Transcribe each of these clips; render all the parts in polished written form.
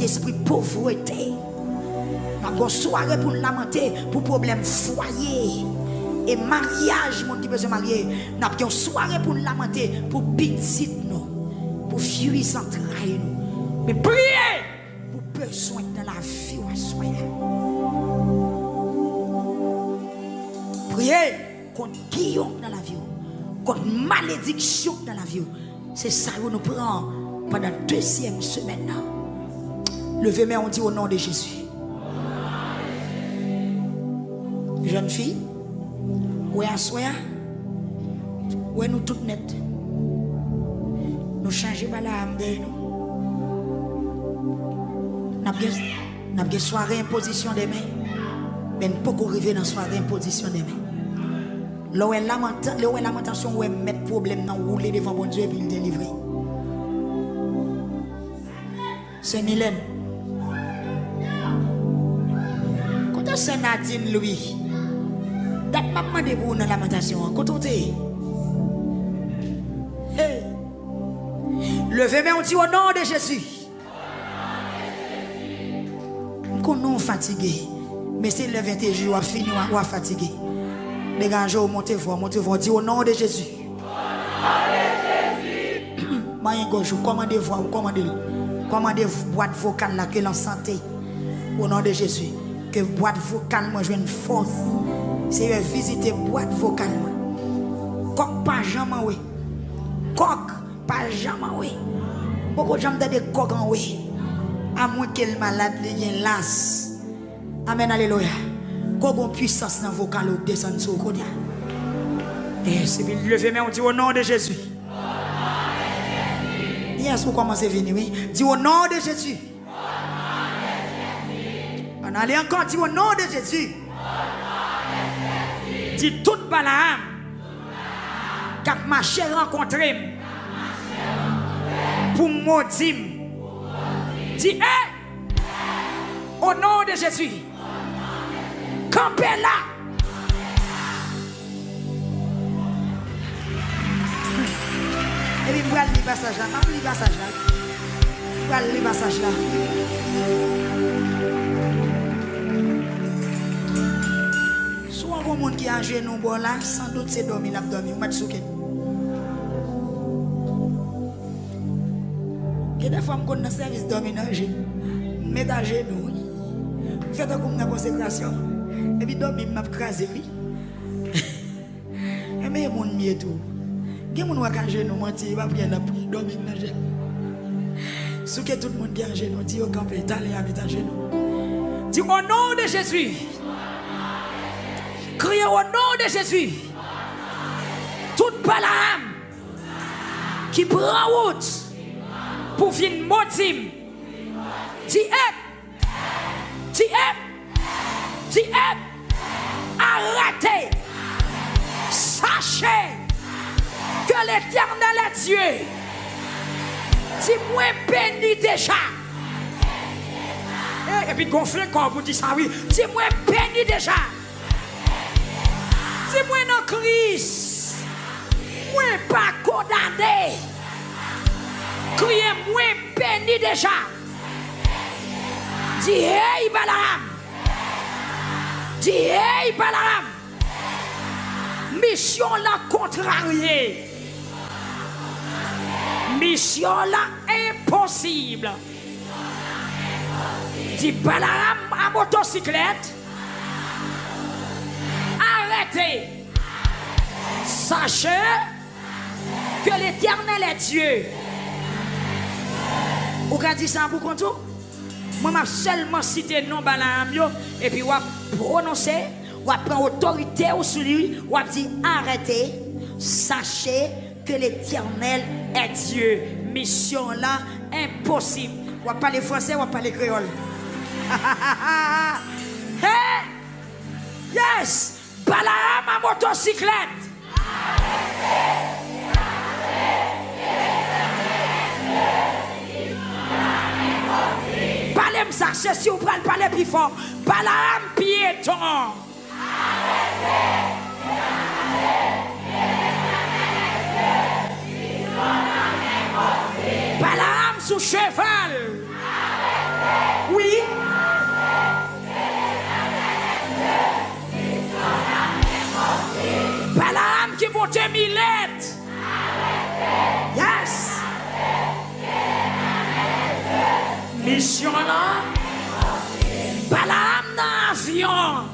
esprit de pauvreté. Nous avons une soirée pour lamenter pour problème foyer et mariage, mon qui besoin marier. Nous avons une soirée pour lamenter pour petit nous, pour fuir sans trahir nous. Mais priez pour besoin dans la vie ou soyez. Priez contre guillaume dans la vie, contre malédiction dans la vie. C'est ça que nous prenons pendant la deuxième semaine. Levez-moi, on dit au nom de Jésus. Jeune fille, où est soya, où est nous toutes nettes. Nous changeons pas la âme de nous. Nous avons une soirée imposition des mains, mais nous ne pouvons pas arriver dans la soirée imposition des mains. Là où est lamentation, où est mettre problème dans rouler devant bon Dieu et puis le délivrer. C'est Mylène. Quand c'est Nadine Louis. Date maman de vous dans la lamentation. Quand on t'est. Hey. Levez-moi, on dit au nom de Jésus. Qu'on nous fatigué. Mais c'est le 21 jours, on finit, on fatigué. Dégagez, montez voir, dit au nom de Jésus. Maïen gauche, commandez voix, commandez boîte vocale là que l'en santé. Au nom de Jésus. Que boîte vocale, moi, je une force. C'est visiter boîte vocale. Coq pas jamais, oui. Coq pas jamais, oui. Beaucoup de gens ont des coqs en oui. À moins que le malade ait las. Amen, alléluia. Qu'on puissance dans vocal ou descendre sur le côté. Et c'est bien levé, mais on dit au nom de Jésus. Yes, vous commencez à venir, oui. Dis au nom de Jésus. On allait encore dire au nom de Jésus. Dis toute Balaam. Cap marché rencontré. Pour maudire. Dis, au nom de Jésus. Campez là. Et puis, vous allez le passage là. Vous allez le passage là. Vous allez le passage là. Soit un monde qui a un genou bon là, sans doute c'est dormi, il a dormi. Vous mettez souké. Il y a des fois, je connais le service dormi dans le genou. Mettez à genoux. Faites comme une consécration. Et puis, dormi, je m'ai crasé. Et mais il y a mon mieux tout. Il y a mon qui genou, il va prier la prière, dormir dans le genou. Ce que tout le monde qui a un genou, dit au campé, t'allez à mettre à genoux. Dis au nom de Jésus. Criez au nom de Jésus. Toute Balaam qui prend route pour venir maudire. Arrêtez. Sachez que l'Éternel est Dieu. Dis-moi béni déjà. Et puis gonflez quand vous dites ça, oui. Dis-moi béni déjà. Dis-moi non Christ. Moi pas condamné. Criez-moi béni déjà. Dis hey Balaam. Dis hey Balaam. Mission la contrariée. Mission la impossible. Dis Balaam à motocyclette. Arrêtez. Sachez que l'Éternel est Dieu. Vous avez dit ça pour compte? Moi, je seulement cité non Balaam et puis je prononcer, je prendre autorité sur lui, je dire arrêtez, sachez que l'Éternel est Dieu. Mission là impossible. Je parle français, je parle créole. Hey! Yes! Balaam à motocyclette. Parlez-moi ça, c'est si vous parlez parler plus fort. Balaam piéton. Balaam sous cheval. Mission là. Balaam dans l'avion.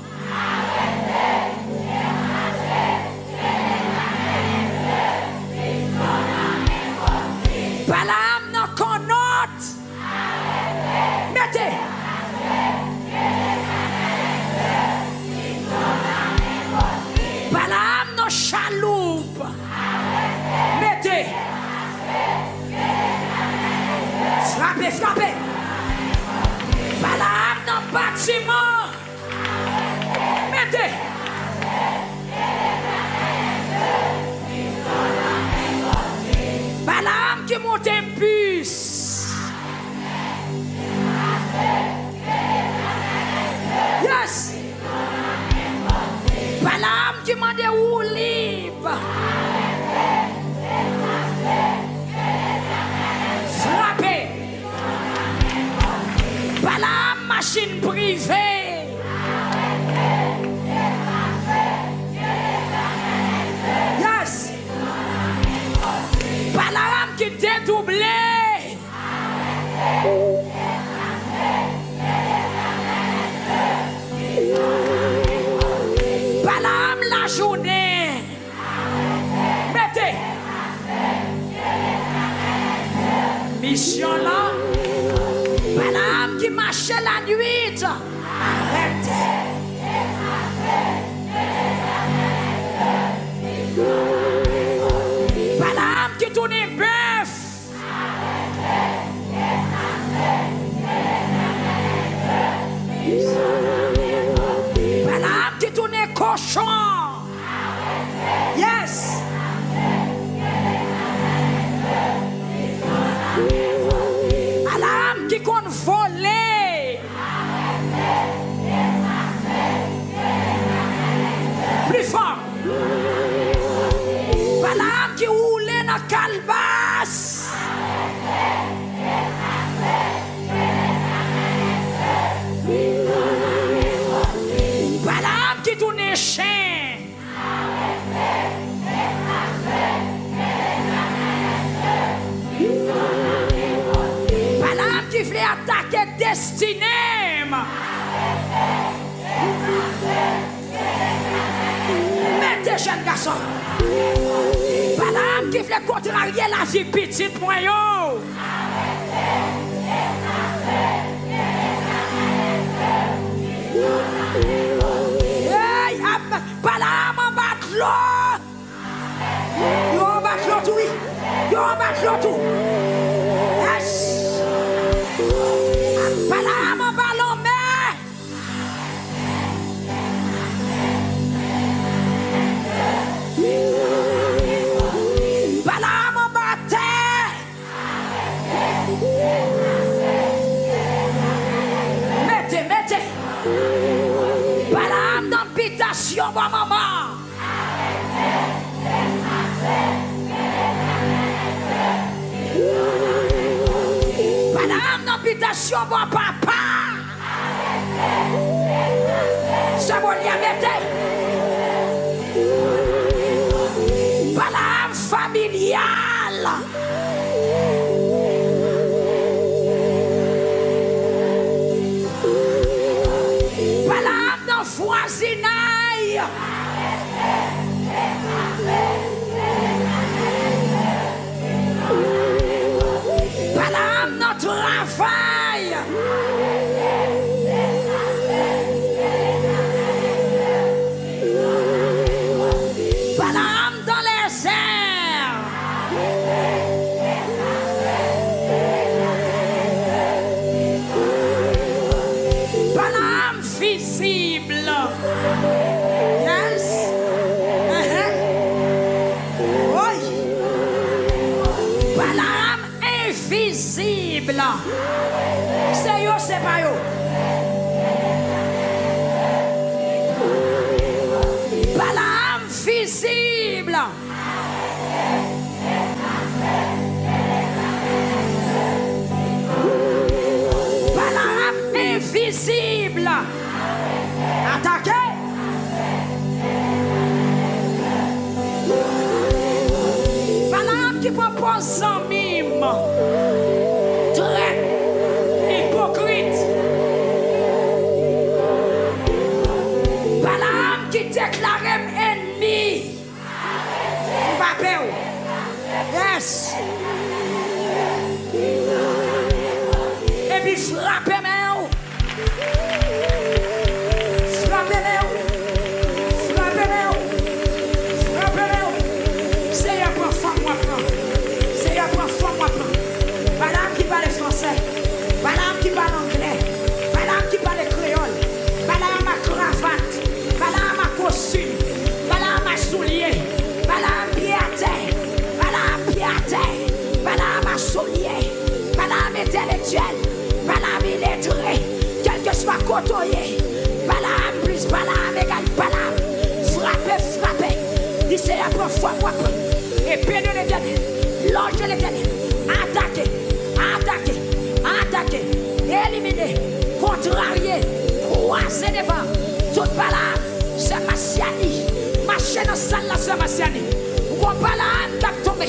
Balaam dans connote. Mettez. Balaam dans chaloupe. Mettez. Frappez, frappez. Balaam dans bâtiment. Mettez. Balaam qui monte un bus. Yes. Balaam qui m'a dit où libre. Frappez. Balaam machine privée. Yes. Balaam qui dédoublé. Balaam la journée. Mettez. Mission là. Balaam qui marchait la nuit. Arrêtez. Balaam qui tournait bœuf. Balaam qui tournait cochon. Yes. Balaam qui compte voler. Plus fort. Balaam qui roulait dans la calebasse. Balaam qui tournait chien. Balaam qui voulait attaquer destinée. Mettez jeune garçon. Balaam qui voulait contrarier la vie petite moyen. Hey, Balaam en bas de l'eau. Yo en bas de l'eau tout, oui. Yo en bas de l'eau tout. Yes. Balaam en bas l'eau, mais. Balaam en bas terre. Mettez, mettez. Balaam dans l'habitation, ma maman. Balaam dans l'habitation, mon papa. C'est mon lien, mettez. Balaam familial. Balaam dans voisinage. Balaam dans travail. Balaam dans les airs. Balaam visible. Yes. Oui. Balaam invisible. C'est yo, c'est pas yo. Balaam visible. Balaam invisible. Attaquez. Balaam qui propose son mime. Très Frappez-moi. Frappez-moi. Frappez-moi. Frappez-moi. C'est la première fois moi prends. C'est la première fois moi prends. Madame qui parle français. Madame qui parle anglais. Madame qui parle créole. Madame ma cravate. Madame ma costume. Madame ma soulier. Madame pied à terre. Madame pied à terre. Madame ma soulier. Madame intellectuelle. Madame illettrée. Quel que soit côtoyé. Madame plus madame égale madame. Frappez, frappez. Il c'est la première fois moi. Épée de l'éternel. L'ange de l'éternel. Attaquez. Attaquez. Attaquez. Éliminer. Contrarier. Croiser devant. Toute balade. C'est Massiani. Marcher dans salle là, c'est Massiani. Ou qu'on balade qui a tombé.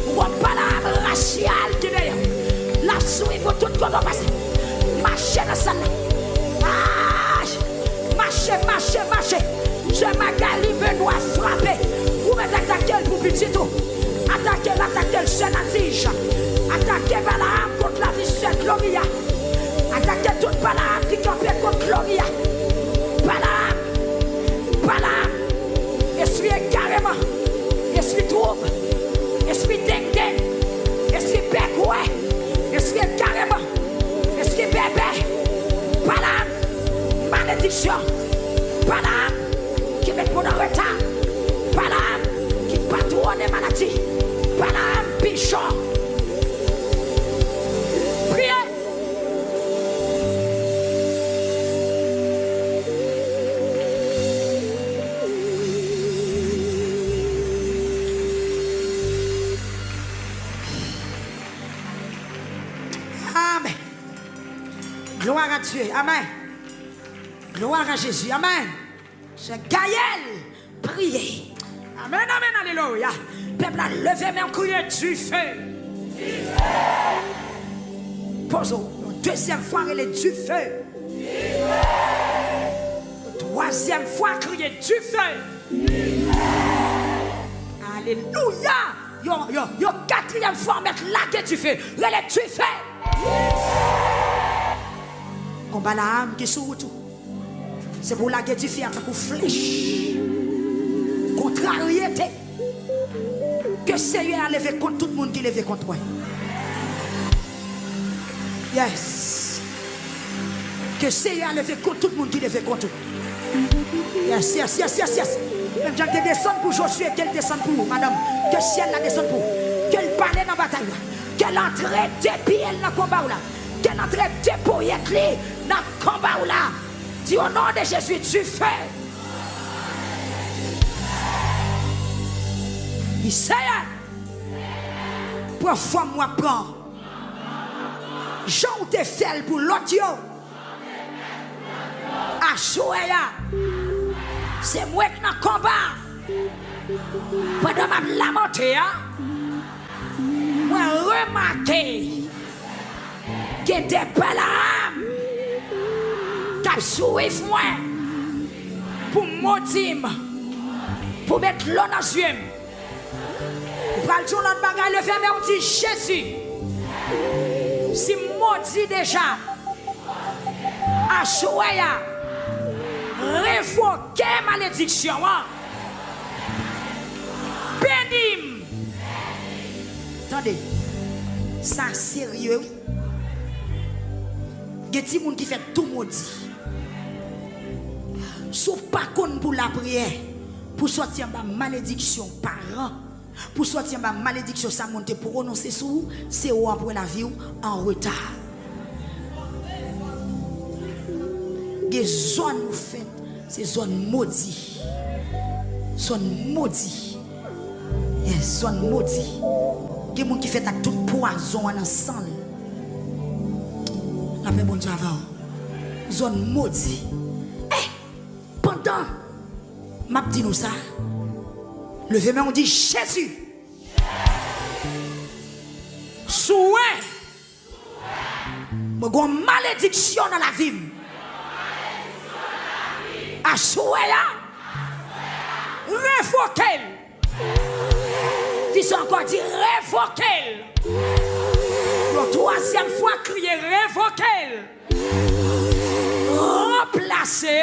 Ou qu'on balade racial qui est derrière. La suivre tout le monde passe. Marcher dans salle là. Marcher, marcher, marcher. Je Magali Benoît frappé. Ou mettez attaquer pour petit tout. Attaquer, attaquer le sénatige. Attaquer Balaam contre la vie de Gloria. Attaquer toute Balaam qui campait contre Gloria. Balaam. Balaam. Esprit carrément. Esprit trouble. Esprit ding-ding. Esprit bec-ouais. Esprit carrément. Esprit bébé. Balaam. Malédiction. Balaam. Qui met pour en retard. Balaam. Qui patronne des maladies. Balaam. Bichon. Priez. Amen. Gloire à Dieu. Amen. Gloire à Jésus. Amen. C'est Gaël. Priez. Amen. Amen. Alléluia. Peuple a levé même crier du feu. Pose-au. Deuxième fois, il est du feu. Troisième fois, crier du feu. Alléluia. Yo, quatrième fois, mettre la du feu. Il est du feu. Combat la âme qui est sur tout. C'est pour la guerre du feu en tant que flèche. Contrariété. Que Seigneur a levé contre tout le monde qui levé contre toi. Yes. Que Seigneur a levé contre tout le monde qui levé contre toi. Yes, yes, yes, yes, yes. Même j'en te descends pour Josué, qu'elle descend pour vous, madame. Que ciel la descend pour vous. Qu'elle parle dans la bataille. Qu'elle entre depuis elle dans le combat là. Qu'elle entre depuis elle dans le combat là. Dis au nom de Jésus, tu fais. Il sait. Pour femme moi prend. Jean te fait pour l'autre. Achoua. C'est moi qui dans le combat. Pendant ma lamenté, moi remarqué que des Balaam qui suivent moi pour maudire, pour mettre l'eau dans les yeux. Pour le jour de bagaille, le verbe on dit Jésus. Si maudit déjà, Achoua. Révoquer malédiction. Bénim. Attendez. Ça sérieux. Il y a des gens qui fait tout maudit. Sauf pas qu'on pour la prière. Pour sortir ma malédiction parent. Pour sortir ma malédiction, ça monte pour renoncer sur vous. C'est où après la vie en retard. Les zones nous faites, c'est zones maudites. Zones maudites. Yes, zones maudites. Il y a des gens qui font tout poison ensemble. La paix, bon Dieu, avant. Zone maudite. Eh, pendant, m'a dit nous ça. Levez-moi, on dit Jésus. Souhait. Moi, j'ai une malédiction dans la vie. Achoua, révoquez. Dis encore, dis révoquez. Troisième fois, crier révoquer. Remplacer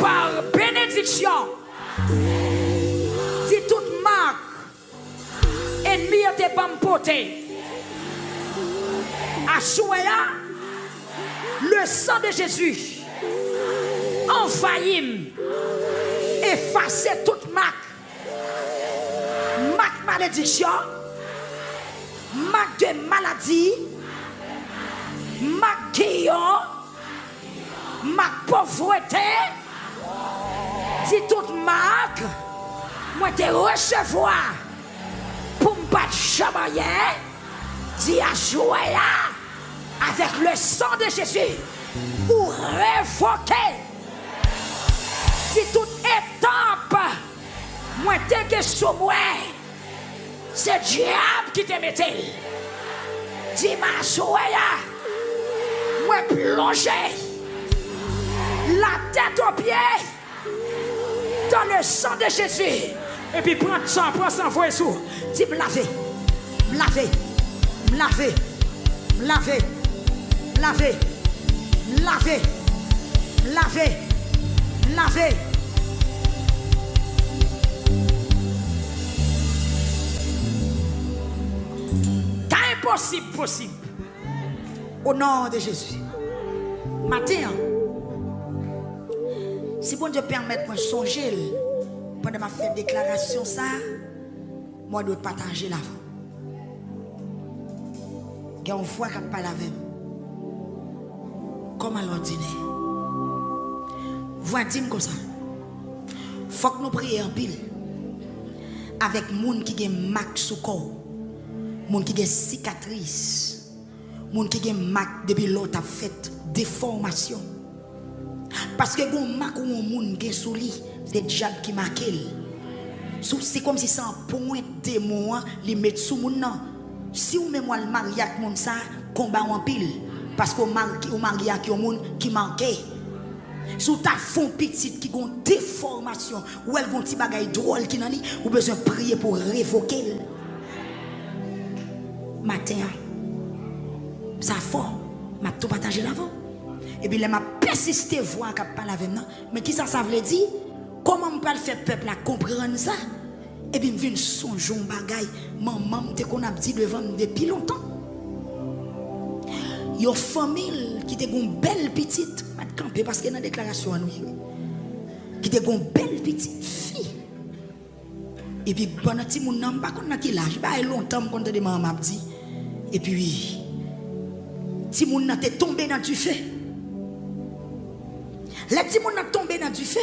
par bénédiction. Dit toute marque. Ennemi était pas m'poté. Assoya, le sang de Jésus envahit, effacer toute marque malédiction, marque de maladie, marque guillon, marque pauvreté. Dit toute marque, moi te recevoir pour me battre chamailler. Dit Assoya, avec le sang de Jésus, pour révoquer. Si toute étape, moi t'es que sous moi, c'est diable qui te mettait. Dis ma soya, moi plonger la tête aux pieds dans le sang de Jésus. Et puis prends ça, voix sous. Dis me laver, me laver, me laver, me laver, me laver, me laver, me laver, me laver. Possible. Au nom de Jésus. Matin, si bon Dieu permet de me songer pendant ma fait déclaration ça, moi je dois partager l'avant. Il y a une fois qu'on parle avec comme à l'ordinaire. Voici comme ça. Faut que nous prions en pile avec les gens qui ont marque sous corps. Moun qui a cicatrice, moun qui a marque depuis l'autre a fait déformation. Parce que gon marque ou moun qui sous lui, c'est diable qui marque. C'est comme si c'est un point démon li met sous moun nan. Si ou même le mari ak moun ça, combat en pile parce que ou mari ak yon moun qui manqué. Sous ta fond petite qui gon déformation ou elle gon ti bagay drôle qui nan li, ou besoin prier pour révoquer. Matin, ça fort, m'a tout partagé l'avant. Et puis, m'a persisté voir qu'à parler avec moi. Mais qui ça veut dire? Comment on peut faire peuple à comprendre ça? Et puis, je viens songer un bagay. Maman, te qu'on a dit devant depuis longtemps. Il y a une famille qui était une belle petite, parce que dans la déclaration, qui était une belle petite fille. Et puis, pendant que mon nom, pas qu'on a quel âge, bah longtemps qu'on te demande m'a dit. Et puis, si mon nom est tombé dans du feu, les petits moun sont tombé dans du feu,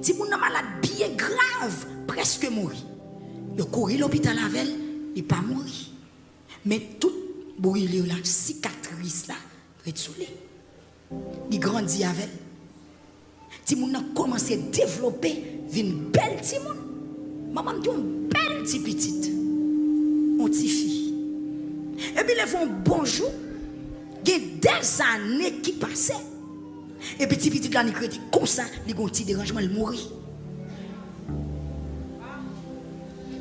si mon nom malade bien grave, presque mort. Il a couru l'hôpital avec elle, il n'est pas mort. Mais tout brûlé la cicatrice là, retourné. Il grandit avec elle. Si mon a commencé à développer une belle petit monde. Maman dit une belle petite petite. Une petite fille. Et puis ils font bonjour. Il y a des années qui passaient. Et puis petit là, il dit comme ça, il y a un petit dérangement, il mourit.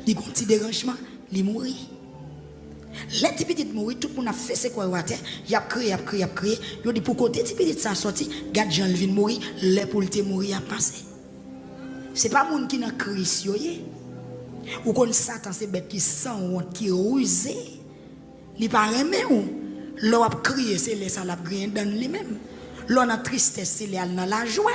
Il y a un petit dérangement, il mourit. Les petits petites mourir, tout le monde a fait ce qu'on a fait. Il a crié. Il a dit pour côté, petit petit ça sorti, garde Jean vient mourir, les pour le mourir a passé. Ce n'est pas monde qui n'a crié. Ou qu'on Satan, c'est bête qui sent honte, qui ruse. Il pas aimé ou. L'on a crié, c'est les salades grien dans lui-même. L'on a tristesse, c'est les dans la joie.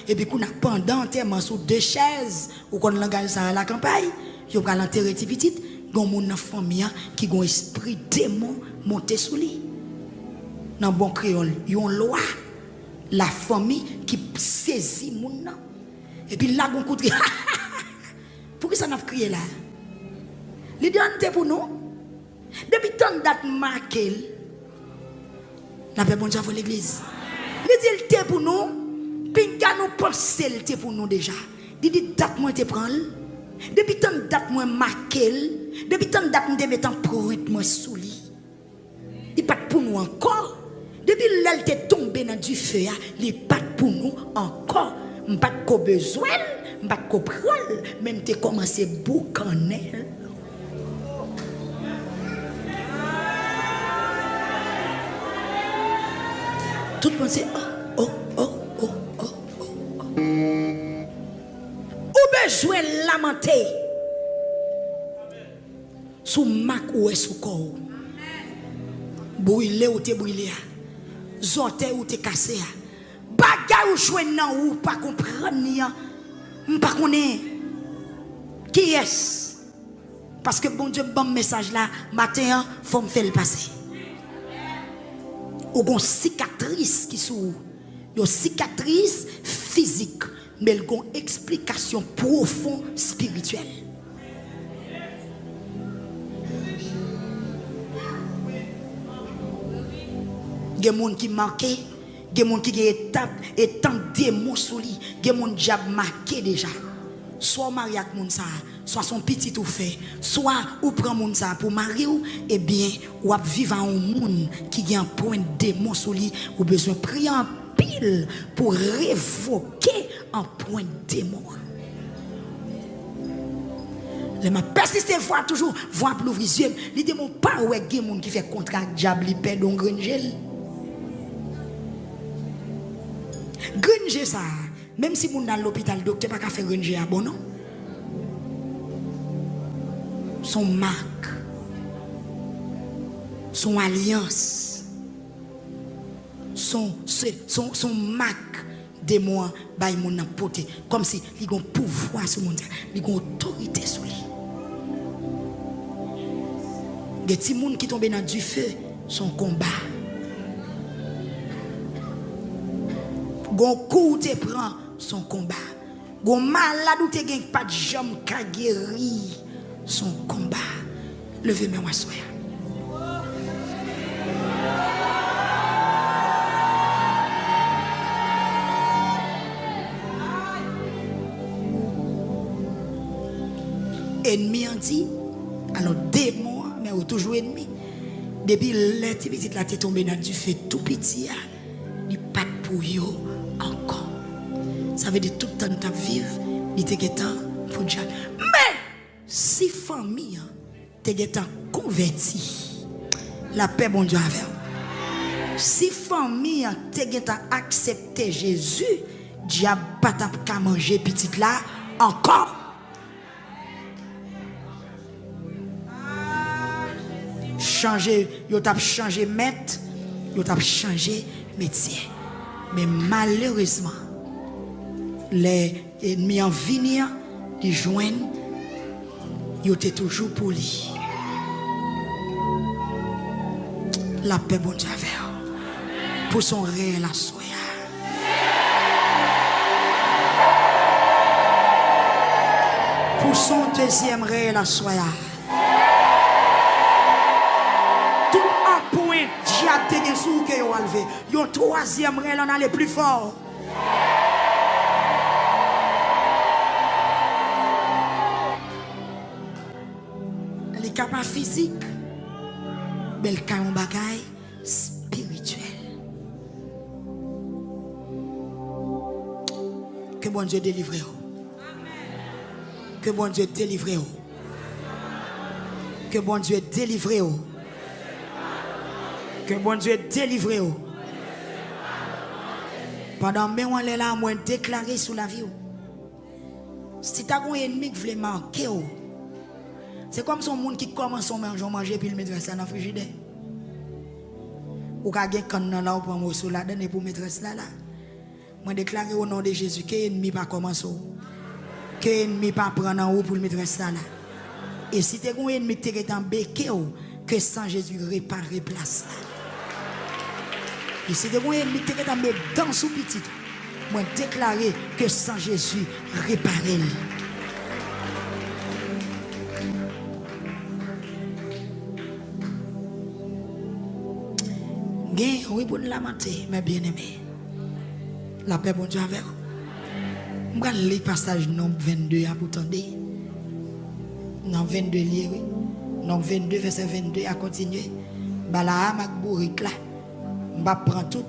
Et puis qu'on a pendant tellement sous deux chaises, ou qu'on l'engage ça à la campagne, il y a l'enterrer petit petit. Gon moun nan famille qui gon esprit démon monté sous lui. Dans bon créole, yon loi la famille qui saisit moun nan. Et puis là gon coup de pourquoi ça n'a pas crié là? Les deux pour nous. Depuis tant de date marquée, n'a pas bon Dieu pour l'église. Les dit le pour nous, puis nous penser le pour nous déjà. Il dit date moi te prend. Depuis tant de date moi marqué. Depuis tant de date, nous devons mettre pour moi sous lui. Il n'est pas pour nous encore. Depuis l'elle est tombée dans du feu, il n'est pas pour nous encore. Je n'ai pas de besoin, je n'ai pas de prendre, même tu commencé à boucaner. Tout le monde sait, oh. Ou besoin lamenter. Sous mac ou sous corps. Brûlé ou te brûlé. Zote ou te cassé. Bagay ou joué nan ou pas comprendre ni. M'pas connaît. Qui est-ce? Parce que bon Dieu bon message là matin faut me faire le passer. Ou gon cicatrice qui sou. Yo cicatrice physique mais elle gon explication profonde spirituelle. Gen moun qui marqué, gen moun qui étape et tant démon sou li, gen moun diable marqué déjà. Soit marié avec moun ça, soit son petit tout fait, soit ou prend moun ça pour marier ou et bien ou vivre en un monde qui a un point de démon sou li ou besoin prier en pile pour révoquer un point de démon. Les m'a persisté voir toujours voir pour l'ouvrir yeux, li démon pas ouais gen moun qui fait contrat diable li perd don grenjel. Grenje ça, même si moun dans l'hôpital docteur pas ka faire grenje à bon non. Son marque, son alliance, son marque de moi bay moun nan pote comme si li gon pouvoir sur moun, li gon autorité sur lui. Des petits moun qui tombe dans du feu, son combat. Gon coup te prend son combat. Gon malade ou te gen pas de jambe ka guéri son combat. Levez-moi moi soya. Ennemi en dit alors démon mais ou toujours ennemi. Depuis les petite la tête tombé dans du feu tout petit il pas pour yo encore. Ça veut dire tout le temps tu vivre, il te temps pour Dieu. Mais si famille te temps converti, la paix bon Dieu avec. Si famille te temps accepté Jésus, diable pas t'a manger petite là encore. Changer, yo t'a changé maître, yo t'a changé métier. Mais malheureusement, les ennemis en venir, ils joignent, ils étaient toujours pour lui. La paix, bon Dieu, pour son réel à soi. Pour son deuxième réel à soi. Tout un point, diable te sous que yo enlevé. Yon troisième réel en a le plus fort. Les capables physiques, mais le cas en bagaille spirituel. Que bon Dieu délivre. Que bon Dieu délivre. Que bon Dieu délivre. Que bon Dieu délivre. Pendant que on est là, moi déclaré sous la vie. Si tu as un ennemi qui veut manquer, c'est comme son monde qui commence à manger puis il met ça dans le frigidaire. Ou quand il y a là, ou prend sous la donne pour mettre ça là. Moi déclaré au nom de Jésus que l'ennemi pas commencer. Que l'ennemi pas prendre en haut pour mettre ça là. Et si tu as un ennemi qui est en béquet, que sans Jésus réparer place là. Et si tu as un ennemi qui est en mettre dans sous petit, moi déclaré que sans Jésus réparer. Oui, pour lamenter, mes bien-aimés. La paix, bon Dieu, avec vous. Je vais lire le passage nombre 22 à vous tendre. Nombre 22, oui. Nombre 22, verset 22 à continuer. Balaam ak Bourik là. Je vais prendre tout.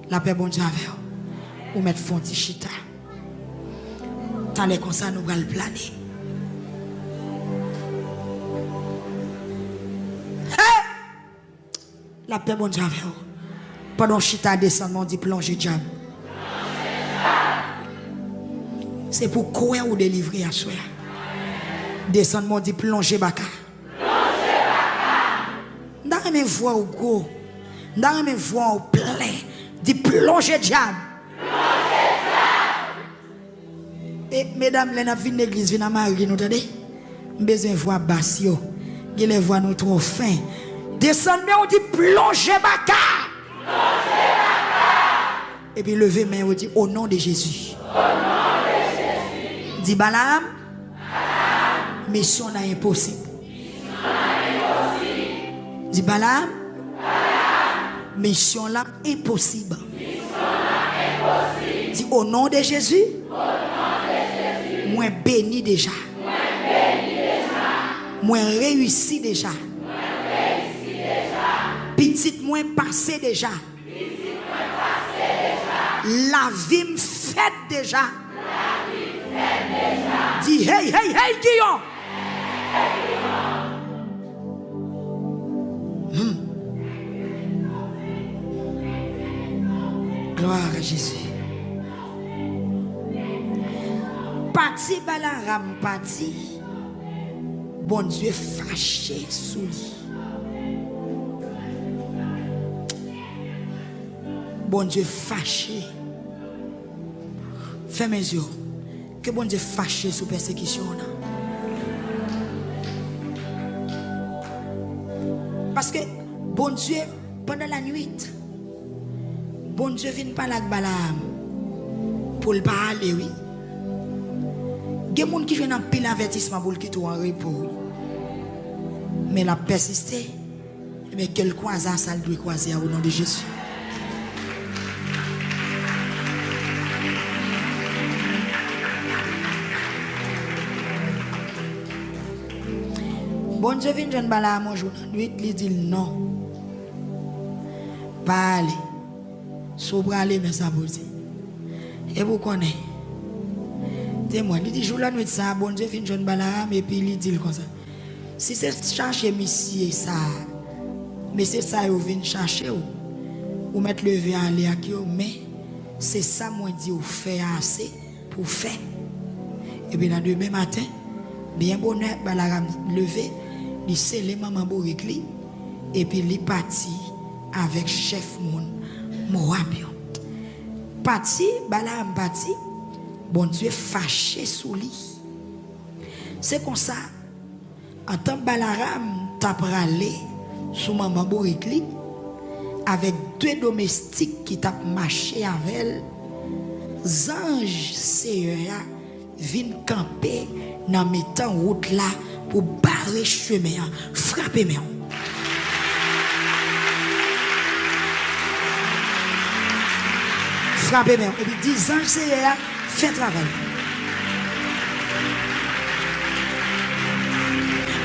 La paix, bon Dieu, avec vous. Ou mettre fonti chita. Tant les comme ça, nous allons planer. La paix, bon Dieu, avec vous. Pendant chita descend, on dit plonger diable. C'est pour quoi ou délivrer à soi. Descend, on dit plonger baka. Dans mes voix au gros, dans mes voix au plein, dit plonger diable. Et mesdames, les n'a venu l'église, vient à Marie, nous entendez? Besoin voix basse yo. Qui les voix nous trop fin. Descendez, on dit plonger baka. Et puis levez main, on dit au nom de Jésus. Au nom de Jésus. Dit Balaam. Mission n'est impossible. Dit Balaam. Mission là impossible. Dit au nom de Jésus. Moi béni déjà. Moi réussi déjà. Petit moi passé déjà. La vie me fait déjà. Dis hey hey hey Guillaume. Gloire à Jésus. Parti Balaam parti. Bon Dieu fâché sous lui. Bon Dieu fâché. Fais mes yeux. Que bon Dieu fâché sous persécution. Parce que bon Dieu, pendant la nuit, bon Dieu vient parler avec Balaam pour le parler, oui. Il y a des gens qui viennent en pile avertissement pour quitter en repos. Mais la persister. Mais quel croisant ça doit croiser au nom de Jésus. Bon Dieu vient de Balaam un jour, nuit, il dit non. Pas aller. Sobre aller, mais ça vous dit. Et vous connaissez. Moi, il dit jour la nuit ça, bon Dieu vient de Balaam et puis il dit comme ça. Si c'est chercher monsieur ça, mais c'est ça vous venez chercher ou mettre le verre à aller avec vous, mais c'est ça moi dit ou faire assez pour faire. Et puis le demain matin, bien bonheur Balaam levé, il scellé maman Borikli et puis il parti avec chef moun Moab. Parti Balaam parti. Bon Dieu fâché sous lui. C'est comme ça. En tant que Balaam t'a parlé sous maman Borikli avec deux domestiques qui t'a marché avec elle. Ange Seigneur viennent camper dans mettant route là pour barrer chemin, frapper mes. Frapper mes. Et puis 10 anges Seigneur fait travail.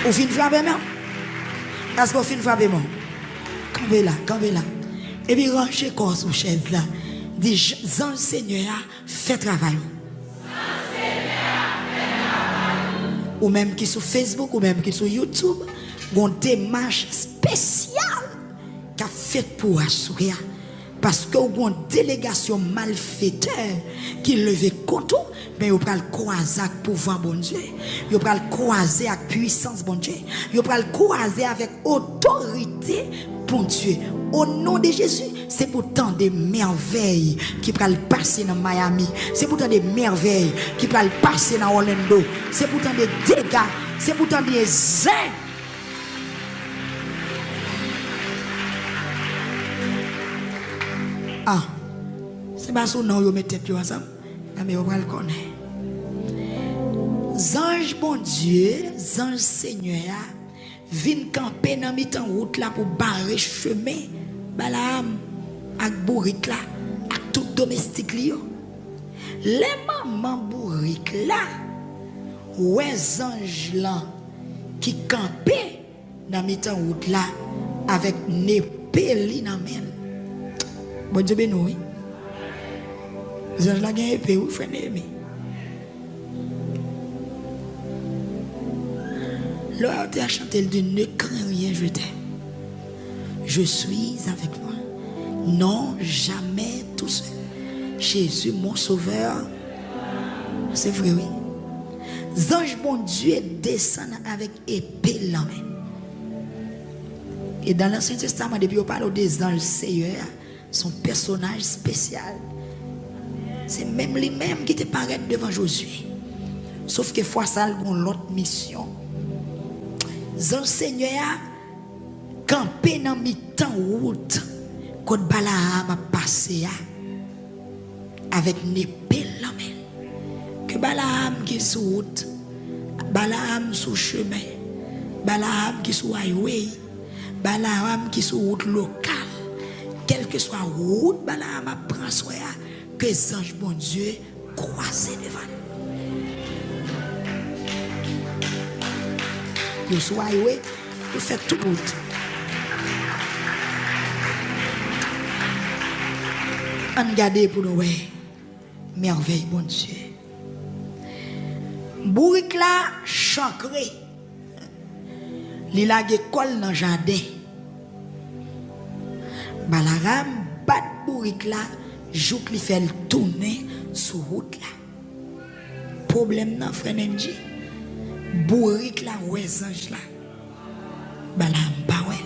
Ou fin frapper moi? Est-ce qu'on fin frapper moi? Campez là. Et puis ranger corps sous chaise là. Dis ange Seigneur fait travail. Ou même qui sur Facebook, ou même qui sur YouTube, une démarche spéciale qu'a fait pour assurer. Parce que une délégation malfaiteur qui levait contre, mais vous prenez le croiser avec pouvoir bon Dieu. Vous prenez le croiser avec puissance bon Dieu. Vous prenez le croiser avec autorité bon Dieu. Au nom de Jésus, c'est pourtant des merveilles qui prennent le passer dans Miami. C'est pourtant des merveilles qui prennent le passer dans Orlando. C'est pourtant des dégâts. C'est pourtant des ailes. Ah, c'est pas son nom, vous mettez tête ensemble. Mais vous va le connaître. Ange bon Dieu, ange Seigneur, viennent camper dans mi-temps route là pour barrer chemin. Balaam, avec bourrique là, avec tout domestique là. Les mamans bourrique là, ouais ange là, qui campaient dans mi-temps route là, avec n'épée dans la main. Bon Dieu béni, oui. Les anges là gagnent épée, oui, frère aimé. Là, tu as chanté, il dit, ne crains rien, je t'aime. Je suis avec toi. Non, jamais tout seul. Jésus, mon sauveur. C'est vrai, oui. Ange bon Dieu descend avec épée la main. Et dans l'Ancien Testament, depuis on parle des anges Seigneur, son personnage spécial. C'est même lui-même qui te paraît devant Josué. Sauf que fois ça, ils ont l'autre mission. Les anges Seigneur campé dans mi-temps route quand Balaam a passé avec une épée la main. Que Balaam qui est sur route, Balaam sur chemin, Balaam qui est sur highway, Balaam qui est sur route locale, quelle que soit route, Balaam apprend soya que les anges bon Dieu croisent devant nous. Vous sur highway, vous faites toute route. On garde pour nous, merveille bon Dieu. Bourrique là, chancré. Il a une école dans le jardin. Balaam bat bourrique là, joue qu'il fait le tourner sur route là. Problème nan frère Nenji. Bourrique là, ouais ange là. Balaam pas ouais.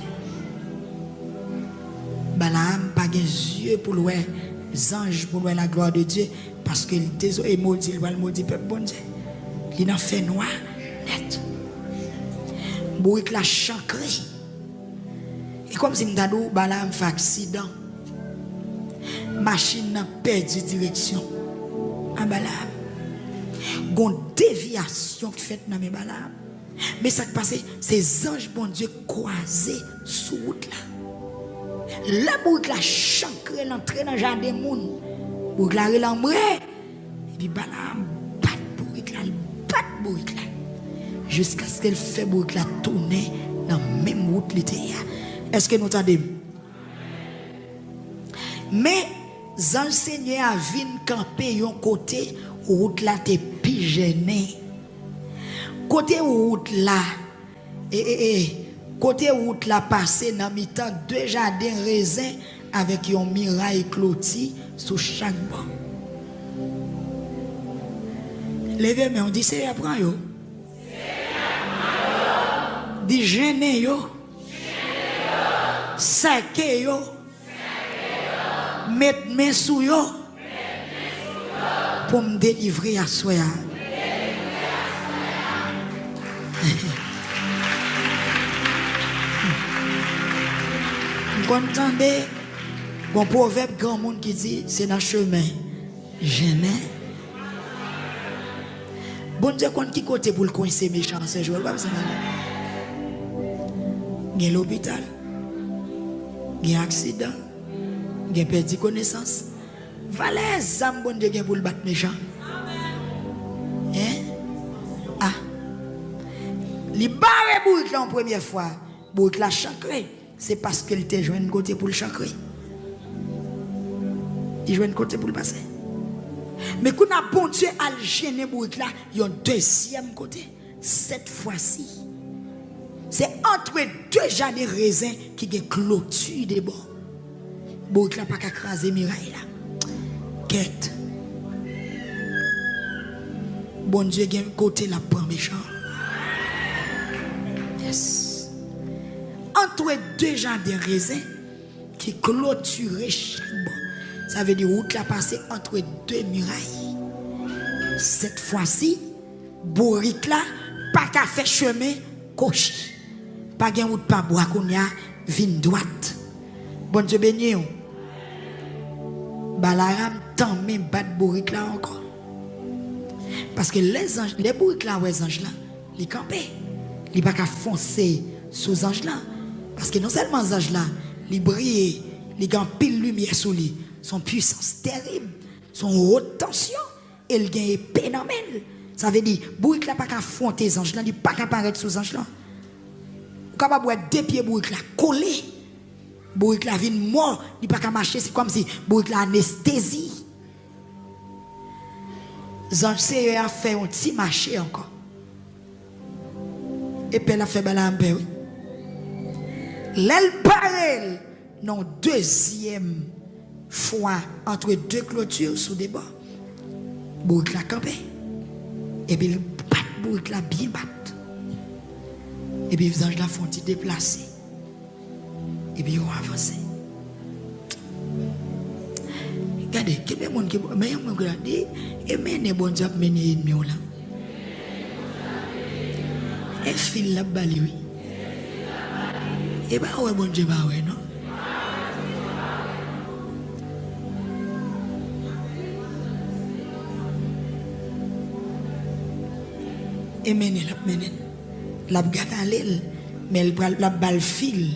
Balaam pas des yeux pour ouais ange pour ouais la gloire de Dieu parce que il est maudit, il va maudit peuple bon Dieu. Il a fait noir net. Bourrique la chancré. Et comme si m'dadou Balaam fait accident. Machine n'a perdu direction. En Balaam. Gon déviation qui fait dans mes Balaam. Mais ça qui passe, ces anges bon Dieu croisés sous route là. La bourrique la chancré l'entrée dans le jardin moun. Bourrique la relambré. Et puis Balaam bat bourrique là. Bourrique là jusqu'à ce qu'elle fait bourrique là tourner dans la même route l'été. Est-ce que nous entendons? Mais le Seigneur a vu camper yon côté route là t'es pigeonné. Côté route là côté route là passé dans mi-temps deux jardins raisins avec yon miraille clôti sur chaque banc. Levez mais on dit c'est apprend yo. Dit gêner yo. Saquer yo. Mettre main sous yo. Pour me délivrer à soi. Vous entendez? Bon proverbe grand monde qui dit c'est dans le chemin. Gêner. Bon Dieu, quand qui côté pour le coincer méchant, c'est joué, pas besoin d'aller. Il y a l'hôpital, il y a accident, il y a perdu connaissance. Valais, ça, bon Dieu, pour le battre méchant. Hein? Ah. Il barre bourrique là en première fois. Bourrique là chancré. C'est parce qu'il était joué un côté pour le chancré. Il joue un côté pour le passer. Mais quand on a bon Dieu à le gêner bourrique là, il y a un deuxième côté. Cette fois-ci, c'est entre deux jardins raisins qui ont clôture des bords. Bourrique là pas qu'à craser miraille là. Quête. Bon Dieu a un côté là pour méchant. Yes. Entre deux jardins raisins qui clôturent chaque bord. Ça veut dire route la passer entre deux murailles. Cette fois-ci, bourrique là, pas qu'à faire chemin, coche. Pas qu'à route pas bois qu'on y a, vine droite. Bon Dieu béni. Balaam tant même bat bourrique là encore. Parce que les anges, les bourriques là, les anges là, les campés. Ils pas qu'à foncer sous les anges là. Parce que non seulement les anges là, ils brillent, ils ont pile lumière sous lui. Son puissance terrible, son haute tension, et il gagne épée dans elle. Ça veut dire, bourrique là pas qu'à affronter les anges là, il pas qu'à apparaître sous les anges là. Vous capable de deux pieds bourrique là collé. Bourrique là vient mort, il pas qu'à marcher, c'est comme si bourrique là anesthésie. Les anges c'est a fait un petit marché encore. Et puis elle a fait Balaam oui. L'aile parle non deuxième fois entre deux clôtures sous des bords. Bourrique la campé. Et puis le bat bourrique la bien bat. Et puis les anges la font déplacer. Et puis ils ont avancé. Regardez, quel est le monde qui m'a dit, et mener bon Dieu, mener ennemi là. Et fil la balle, oui. Et bien, ouais, bon Dieu, bah ouais, non? Et mener la gâte à l'aile, mais la balle file.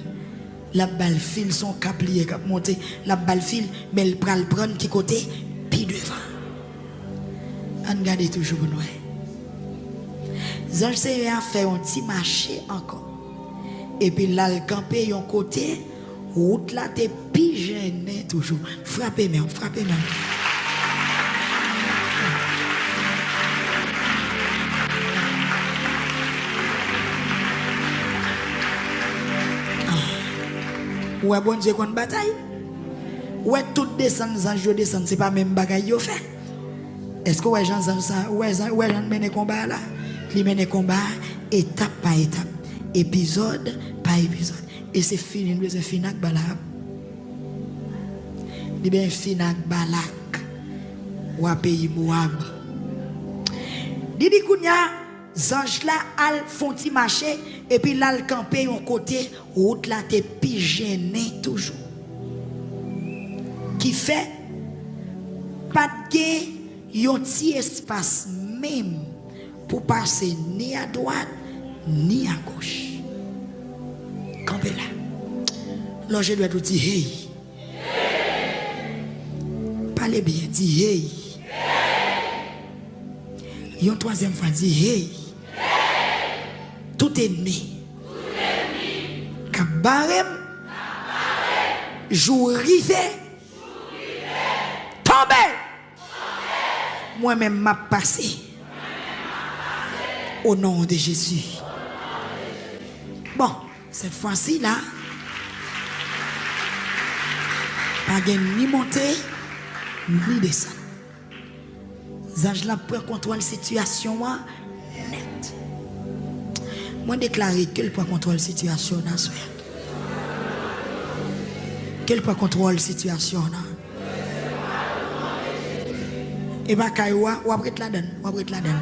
La balle file son cap lié, cap monté. La balle file, mais elle prend le prendre qui côté, puis devant. On garde toujours nous. Zange Seigneur a fait un petit marché encore. Et puis là, le campé, yon côté, route là, t'es pigeonné toujours. Frappez même, frappez même. Ouais, bon Dieu, qu'on bataille. Ouais, tout descend, zange descend, c'est pas même bagaille yo fait. Est-ce que ouais, Jean ça, ouais, Jean mène combat là? Il mène combat étape par étape, épisode par épisode. Et c'est fini, c'est fini avec Balak. Il bien fini avec Balak. Ou à pays Moab. Didi Kounia, zange là, al font ti marché, et puis là, le campé, yon côté, route là, t'es pigeonné toujours. Qui fait, pas de yon ti espace même pour passer ni à droite, ni à gauche. Campé là. Là, je dois tout dire, hey. Parlez bien, dis hey. Yon troisième fois, dis hey. Tout ennemi. Kabarem. Jour rivé. Tombé. Moi-même m'a passé. Au nom de Jésus. Bon, cette fois-ci là, pas ni monter, ni descendre. Zange la prend contrôle situation net. Moi déclarer qu'elle prend contrôle situation dans ce qu'elle prend contrôle situation là. Et bah kaiwa ou après la donne, ou après la donne.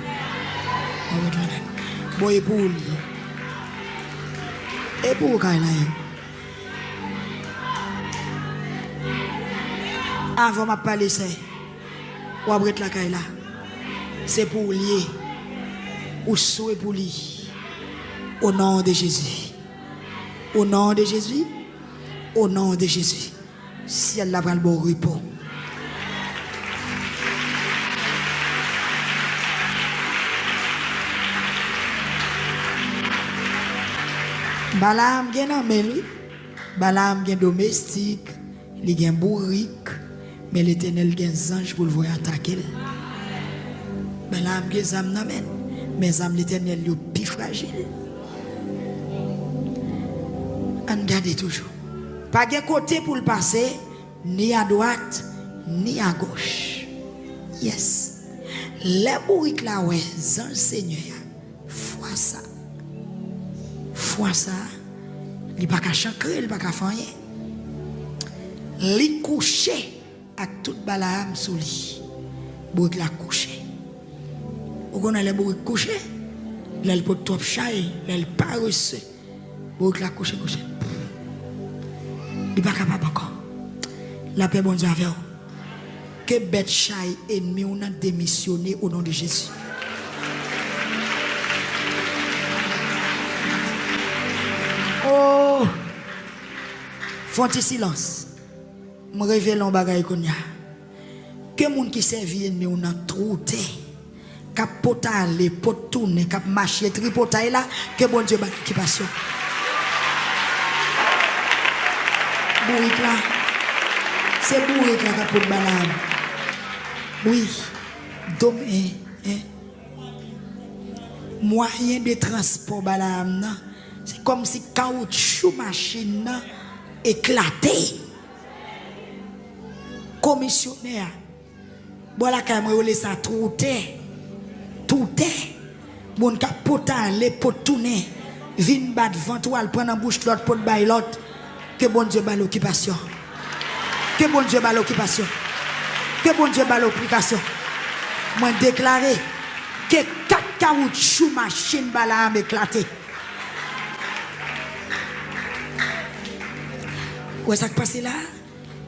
Bon, et pour lui. Et pour Kaila. Avant ma parler, c'est. Ou après la Kaila. C'est pour lui. Ou souhait pour lui. Au nom de Jésus. Au nom de Jésus. Au nom de Jésus. Si elle a le bon repos. Balaam gen nan men lui. Balaam gen domestique, li gen bourrique, mais l'Éternel gen ange pour le voir attaquer. Balaam gen zam nan men, mais zam l'Éternel yo pi fragile. On garde toujours. Pas gen côté pour le passer, ni à droite, ni à gauche. Yes. Les bourriques là ouais, zan Seigneur, fois ça. Fois ça, il n'y a pas qu'à chancrer, il n'y a pas qu'à faire rien. Il couché avec toute Balaam sous lui. Bourrique la couché. Vous connaissez les bourriques couchés? Il peut trop chailler, il pas reçu. Bourrique la couché. Il n'est pas capable encore. La paix, bon Dieu, avec vous. Que bête chaille ennemi, on a démissionné au nom de Jésus. Oh, font-il silence. Je révèle un bagage qu'on y a. Que moun qui servi ennemi on a trouté. Cap potale, pot tourner, cap marcher, tripotaille là, que bon Dieu qui passe. Bourrique là. C'est bourrique là qui pot Balaam. Oui. Donc moyen de transport Balaam. C'est comme si caoutchouc machine éclater. Commissionnaire. Bon la caméra ça tout est. Tout est. Bon ka potan les pot tourner. Vin bat ventre ou al prendre en bouche l'autre pot bay l'autre. Que bon Dieu ba l'occupation. Que bon Dieu ba l'occupation. Que bon Dieu ba l'occupation. Moi déclarer que 4 caoutchouc machine ba la éclater. Ouais ça qui passe là?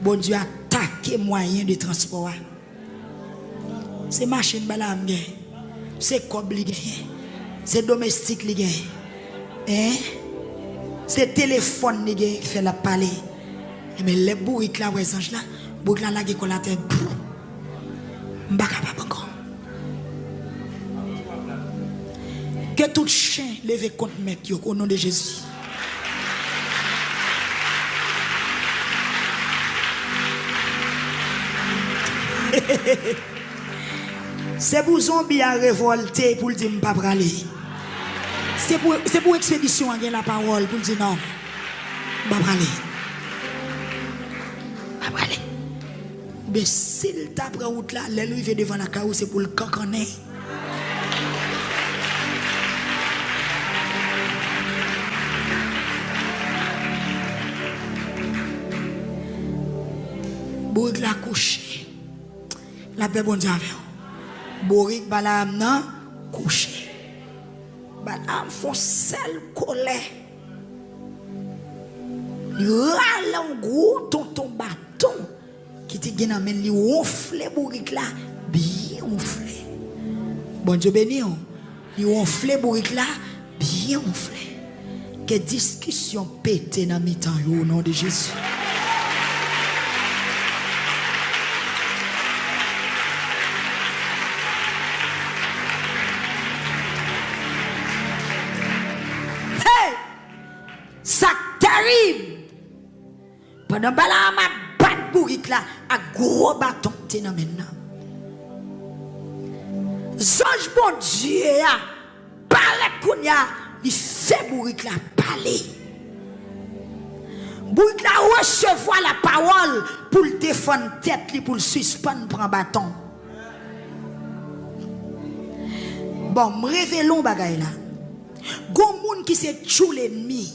Bon Dieu attaque moyen de transport. C'est machine ba la gagne. C'est cob li gagne. C'est domestique li gagne. Hein? C'est téléphone li gagne fait la parler. Mais les bourriques là ouais ange là, bourrique là la gagne la tête. M'pa capable encore. Que tout chien lève contre mec yo au nom de Jésus. C'est pour zombie à révolter pour dire pas praler. C'est pour expédition à la parole pour dire non. Pas praler. Pas praler. Mais s'il t'a pris route là, l'arrivé devant la carreau c'est pour le cancaner. Bourg la couche. La paix bon Dieu avec vous. Borik balam nan couché. Balam font sel colère. Il râle en gros ton bâton qui te gen amène li ronfler borik là bien ronfler. Bon Dieu béni on. Li ronfler borik là bien ronfler. Que discussion pété dans mi-temps au nom de Jésus. Ça terrible. Pendant bala ma bat bourrique là à gros bâton t'es dans maintenant. Zange bon Dieu a parle kounya, il fait bourrique là parler. Bourrique là recevoir la parole pour le défendre tête li pour le suspendre prend bâton. Bon, me révélons bagay là. Gon moun qui se tchou l'ennemi.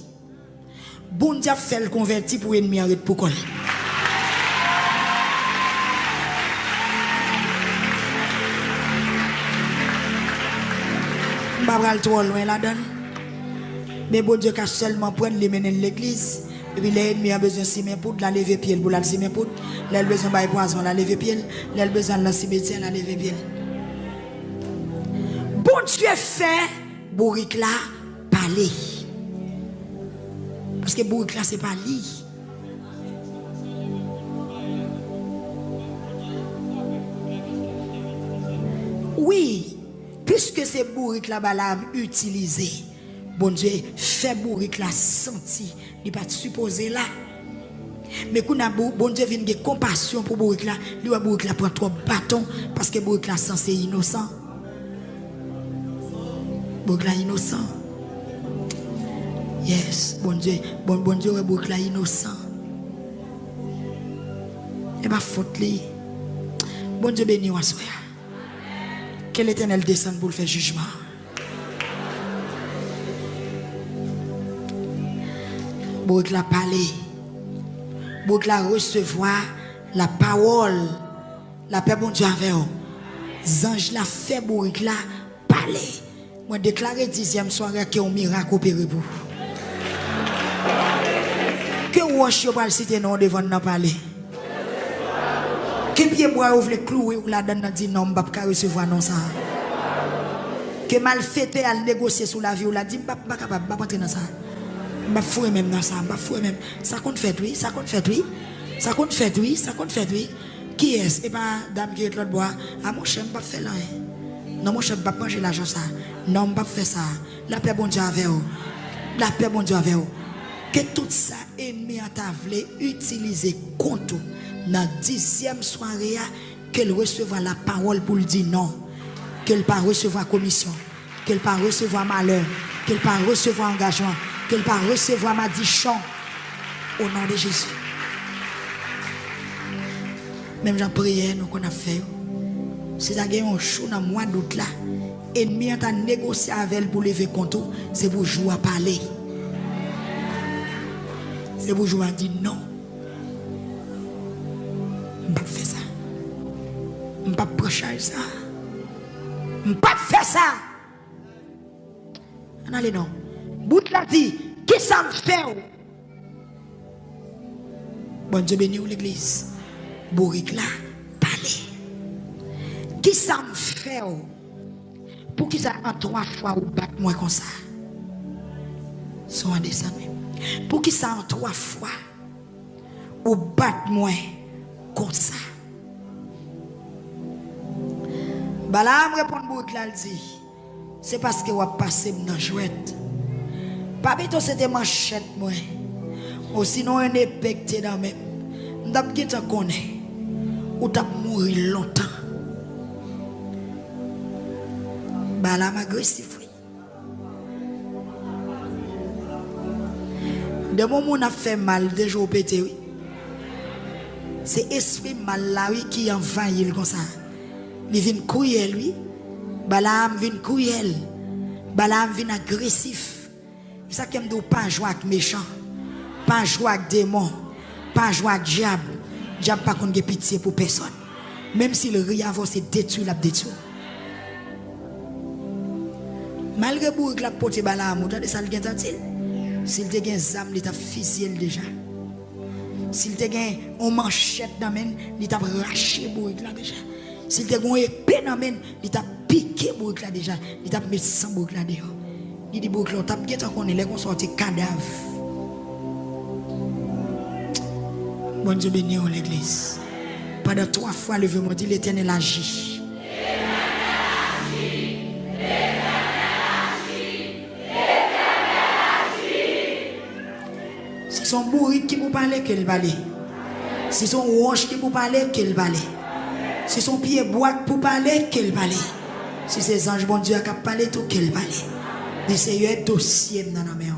Bon Dieu fait le converti pour ennemi arrête pour coller. M'pa trop loin là-dedans. Mais bon Dieu qu'a seulement prendre les mener l'église et puis l'ennemi a besoin de ciment pour la lever pied pour la ciment pour l'elle besoin de poison la lever pied l'elle besoin de la cimetière la lever pied. Bon Dieu fait bourrique là parler. Parce que bourrique là c'est pas lui. Oui, puisque c'est bourrique là balam utilisé. Bon Dieu fait bourrique là senti, il pas supposé là. Mais quand bon Dieu vient de compassion pour bourrique là, lui va bourrique là prend trop bâton parce que bourrique là c'est innocent. Bourrique là innocent. Yes, bon Dieu est bourrique là innocent. Et pas faute li. Bon Dieu béni wa soya. Que l'Éternel descende pour le faire jugement. Bourrique la parler. Bourrique la recevoir la parole. La paix bon Dieu avec vous. Zange la fait bourrique la parler. Moi déclarer 10e soirée que un miracle opéré pour. Que wash yo pas citer non devant n'a parler. Que pied bois ouvre clouer ou la donne dit non m'pa ka recevoir non ça. Que mal fêté à négocier sur la vie ou la dit pas capable pas rentrer dans ça. M'a foué même dans ça, m'a foué même. Ça compte fait oui, ça compte fait oui. Ça compte fait oui, ça compte fait oui. Qui est-ce? Et pas dame qui est l'autre bois. Ah mon cher, pas faire là. Non mon cher, pas manger l'argent ça. Non, pas faire ça. La paix bon Dieu avec vous. La paix bon Dieu avec vous. Que tout ça ennemi à ta vle utiliser contre dans 10e soirée qu'elle recevra la parole pour le dire non. Qu'elle pas recevoir commission, qu'elle pas recevoir malheur, qu'elle pas recevoir engagement, qu'elle pas recevoir malédiction. Au nom de Jésus. Même j'en prière, nous qu'on a fait. Si ça gagne un chou dans le mois d'août là, ennemi a négocié avec elle pour lever compte, c'est pour jouer à parler. C'est pour jouer à dire non. Je ne peux pas faire ça. Je ne peux pas prêcher ça. Je ne peux pas faire ça. Allez non. Bout la dit, qui ça me fait? Bon Dieu béni ou l'église. Bourrique là, parlez. Qui ça me fait? Pour qui ça en 3 fois ou battre moi comme ça? Sont en descendre. Pour qui ça en 3 fois ou battre moi comme ça? Balaam répond bourrique là, dit. C'est parce que vous passé dans jouette. Pas bito c'était manchette moi. Ou sinon un épée qui dans même. M'dap qui te connaît. Ou t'as mourir longtemps. Balaam agressif oui. De moment on a fait mal déjà au pété oui. C'est esprit mal là oui qui envahit comme ça. Il vient couiller lui. Balaam vient cruel. Balaam vient agressif. C'est ça qui me dit pas jouer avec méchant. Pas jouer avec démon. Pas jouer avec diable. Diable pas qu'on ait pitié pour personne. Même si le riavo c'est détruit, la détruit. Malgré bourg la porte Balaam, vous avez ça le gain t'il. S'il te gain zam, il t'a fusillé déjà. S'il te gain on manchette dans main, il t'a raché bourg là déjà. S'il te gain épée dans main, il t'a piqué bourg là déjà, il t'a mis sang bourg là dehors. Il dit bourg là, t'a bien qu'on est là qu'on sorti cadavre. Bon Dieu béni l'église. Pendant 3 fois levez-moi dit l'Éternel agit. Si son bourrique qui vous parle, qu'elle va aller. Si son roche qui vous parle, qu'elle va aller. Si son pied boîte pour parler, qu'elle va aller. Si ces anges, bon Dieu, a parlé tout, qu'elle va aller. Dis Seigneur, dossier dans la main.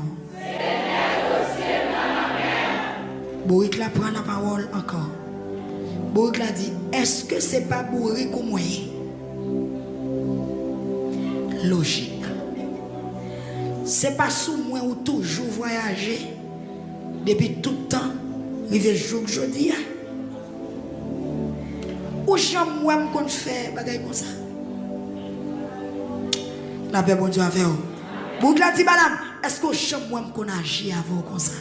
Bourrique la prend la parole encore. Bourrique la dit, est-ce que c'est pas bourrique ou moi? Logique. C'est pas sous moi ou toujours voyager. Depuis tout le temps, rive jour aujourd'hui. Ou j'aime moi qu'on fait bagaille comme ça. La paix bon Dieu avec vous. Bourrique la dit madame, est-ce que j'aime moi qu'on agit avant comme ça?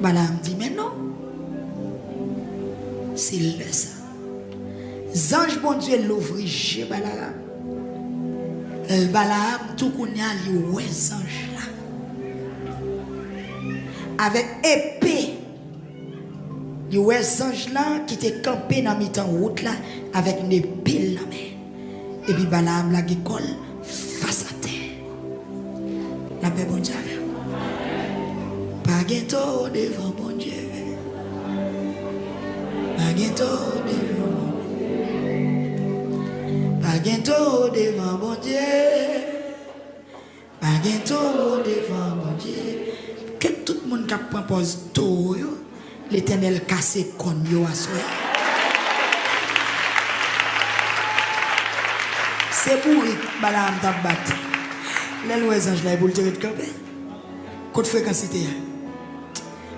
Balaam dit, mais non. C'est le ça. Zange bon Dieu l'ouvrit chez Balaam. Balaam, tout qu'on y a, il ouais zange là. Avec épée. Il ouais zange là qui était campé dans mi-temps route là avec une épée là main. Et puis Balaam la qui colle face à terre. La paix bon Dieu avec vous. Pas bientôt devant mon Dieu. Pas bientôt devant mon Dieu. Pas bientôt devant mon Dieu. Pas bientôt devant mon Dieu. Que tout le monde qui propose tout, l'Éternel casse con yo à soi. C'est pour Balaam t'a battu. Les lois anges là pour le tirer de camper. Côte fréquencité.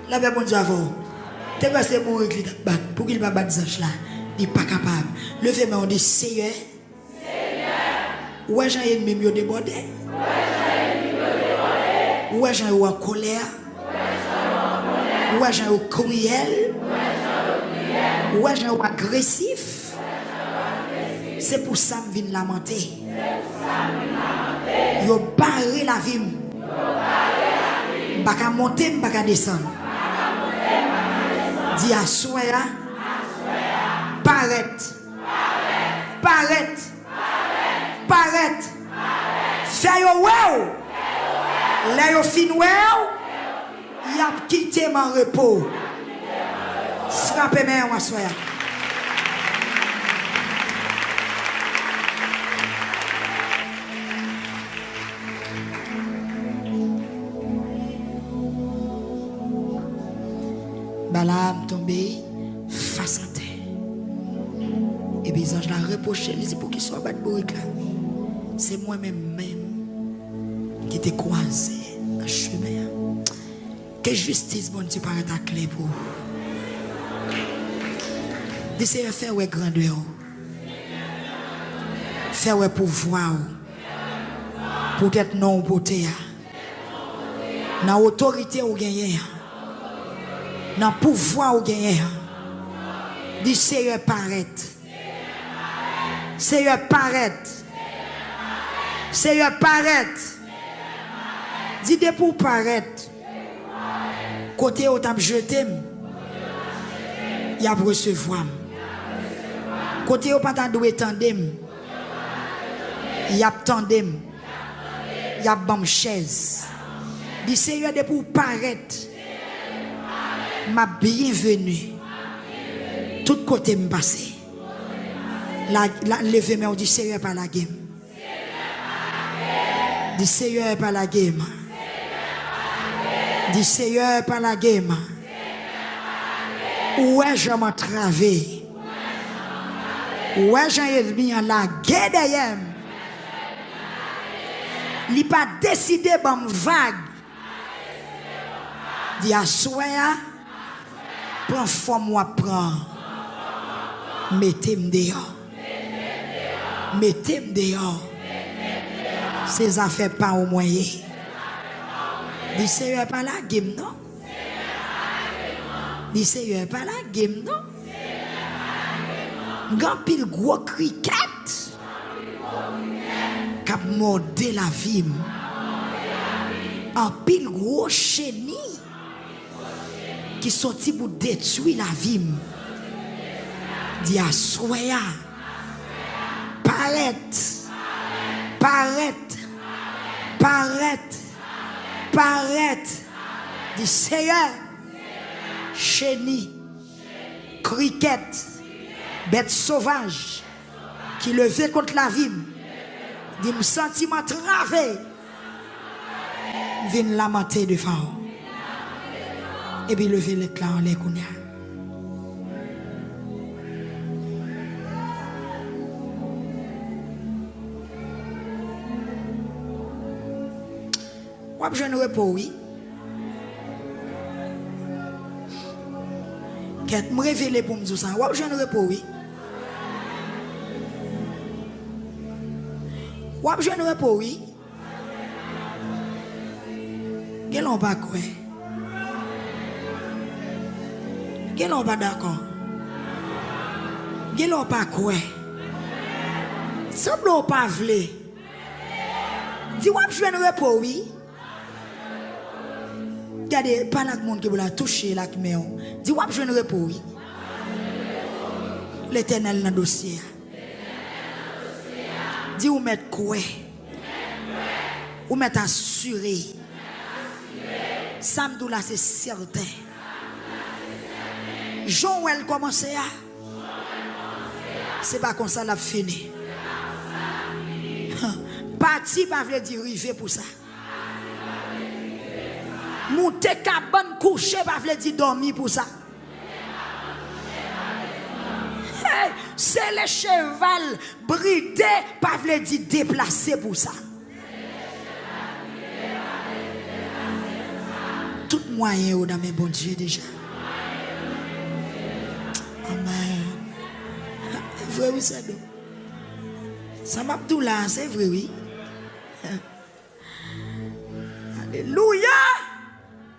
La paix bon Dieu avant. T'es passé pour qu'il t'a battu. Pour qu'il va battre anges là. Il n'est pas capable. Levez-moi on dit Seigneur. Où est-ce que ennemi mieux débordé? Où est-ce que en colère? Où est-ce que cruel? Où est-ce que agressif? C'est pour ça que je viens lamenter. Yo barré la vie. Baka monter, baka descendre. Dis à soi, paraître. Paraître. Paraître. Fais yo wow. Là yo fin wow. Y a quitté mon repos. Frappez moi à soi. Balaam tombé face à terre. Et puis les anges l'ont reproché, il dit pour qu'il soit bas de bourrique là. C'est moi-même qui t'ai croisé dans le chemin. Que justice, bon Dieu, paraît ta clé pour vous. D'essayer de faire ouais grandeur. Faire ouais pouvoir. Pour être non beauté. Dans l'autorité ou gagner. Dans le pouvoir ou gagner. D'essayer de paraître. Seigneur paraître. Seigneur paraître. Dis de pour paraître. Côté où t'as jeté, il y a recevoir. Côté où pas t'as doué tandem, il y a tandem. Il y a bam chaise. Dis Seigneur de pour paraître. Ma bienvenue. Tout côté me passer. Levez moi, on dit Seigneur par la game. Dis Seigneur par la game. Dis Seigneur par la game. Où est je m'entravé? Où est je mis en la guerre derrière? Il n'a pas décidé de me vague. Dis à soya, prends forme ou prends. Mettez-moi dehors. Mettez-moi dehors. Ces affaires pas au moyen. Dis Seigneur pas la game non. Dis Seigneur pas la game non. Grand pile gros cricket. Cap mordé la vie. Un pile gros chenille qui sorti pour détruire la vie. Dis à soya. Paraître. Paraître. Paraître. Paraître. Dis Seigneur. Chenille. Cricket. Bête sauvage. Qui levait contre la vie. Dis me sentiment travé. Viens lamenter devant. Et puis lever les clans en les kounia. Ou je ne repos, oui. Qu'est-ce me révéler pour me dire ça? Ou je ne repos, oui. Ou je ne repos, oui. Quel on pas quoi? Quel on pas d'accord? Quel on pas quoi? Semble on pas vle. Dis ou je ne repos, oui. Regardez, pas la monde qui vous la toucher la méon. Dis wap je ne repos oui. L'Éternel dans dossier. Dis ou mettre quoi? Ou mettre assuré. Samedi là c'est certain. Joël commence à. C'est pas comme ça l'a fini. Parti pas veut dire river pour ça. Monter cabane coucher pas veut dire dormir pour ça. Hey, c'est le cheval bridé pas veut dire déplacer pour ça. Tout moyen au dans mes bon Dieu déjà. Amen. Vrai oui c'est donc. Ça m'a tout là, c'est vrai oui. Alléluia.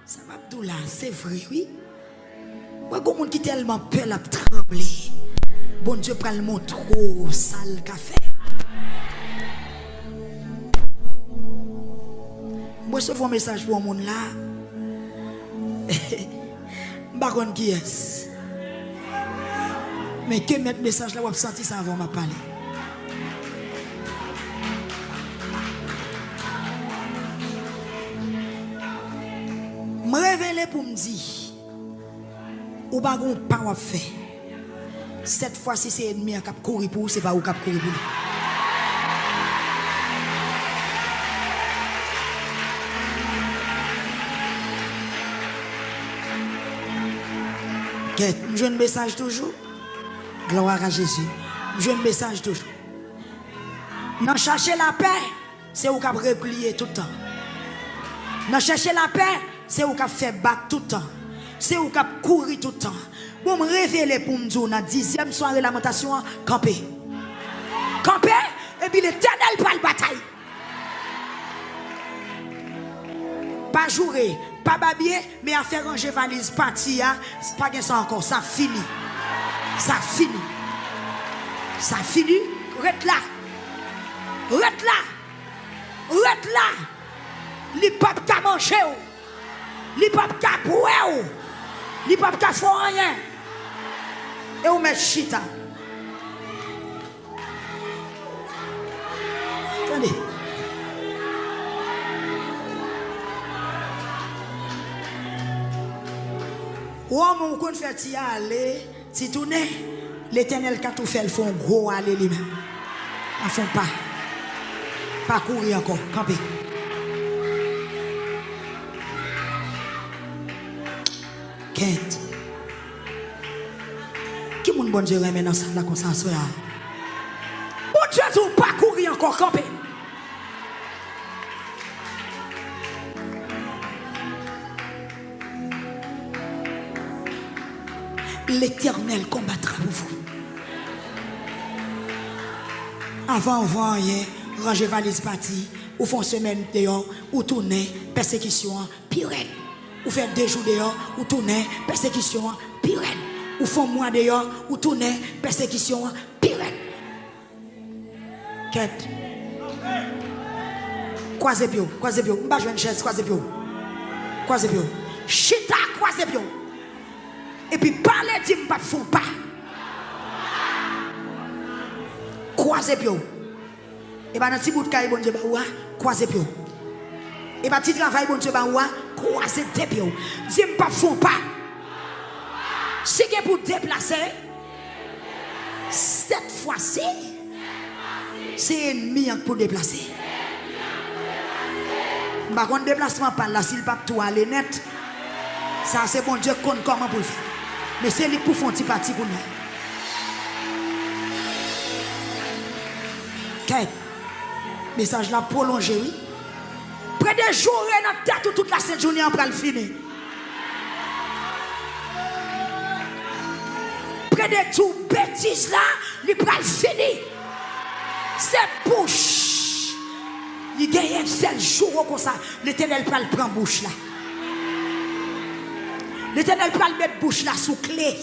Ça m'a tout là, c'est vrai, oui. Moi, il y a des gens qui tellement peur à trembler. Bon Dieu, prend le mot trop sale café. Moi, je fais un message pour un monde là. Je ne sais pas qui est. Mais que mettre message là, vous avez senti ça avant de parler. Me révéler pour me dire ou pas gon pas wa faire cette fois ci c'est ennemi qui courir pour c'est pas ou qui courir pour Je un message toujours. Gloire à Jésus. Je un message toujours. Non, chercher la paix, c'est où qu'on replier tout le temps. Non, chercher la paix, c'est où qu'on fait battre tout le temps. C'est où qu'on courir tout le temps. Bon, me révéler pour me dire, dans la 10e soirée de lamentation, camper. Camper, et puis l'Éternel prend la bataille. Pas jouer, pas babiller, mais à faire ranger valise partie, c'est pas ça encore, ça finit. Ça finit. Ça finit, reste là. Reste là. Reste là. Li pap ka manger. Li pap ka boire. Li pap ka faire rien. Et on met chita. Attendez. Ou on compte faire ti aller, si tourner, l'Éternel quand tout fait, il faut un gros aller lui-même. Ils font pas courir encore, camper. Quête. Qui mon bon Dieu remet dans cette comme ça, soya? Bon Dieu, tu pas courir encore, camper. L'Éternel combattra pour vous. Avant, ranger valise parti, ou font semaine dehors, ou tourner, persécution, pire. Ou faire 2 jours dehors, ou tourner, persécution, pire. Ou font mois dehors, ou tourner, persécution, pire. Quête. Croisez bio, m'ba jouer une chaise, croisez bio. Chita, croisez bio. Et puis parler dit m'pas font pas. Croisez bio. Et ben dans petit bout de caille bon Dieu ba ouah, croisez bio. Et ben petit travail bon Dieu ba ouah, croisez bio. Dit m'pas font pas. Si que pour déplacer cette fois-ci c'est ennemi pour déplacer. M'pa kon déplacement par là s'il pas tout aller net. Ça c'est bon Dieu compte comment pour le faire. Mais c'est lui pour faire un petit parti pour nous. Quel message là prolongé, oui. Près des jours et notre tête toute la cette journée après le finir. Près de tout bêtises là, il prend le finir. Cette bouche, il gagne un seul jour comme ça, l'Éternel prend bouche là. L'Éternel peut le mettre bouche là sous clé.